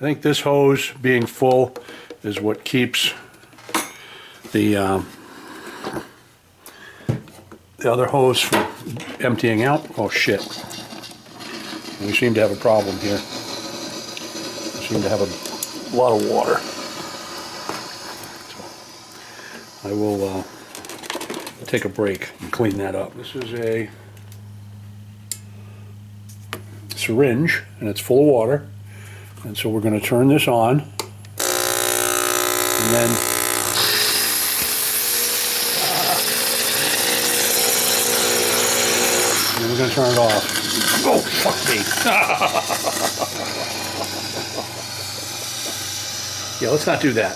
think this hose being full is what keeps the other hose from emptying out. Oh shit. We seem to have a problem here. We seem to have a lot of water. So I will take a break and clean that up. This is a syringe and it's full of water. And so we're going to turn this on. And then we're going to turn it off. Oh, fuck me. Yeah, let's not do that.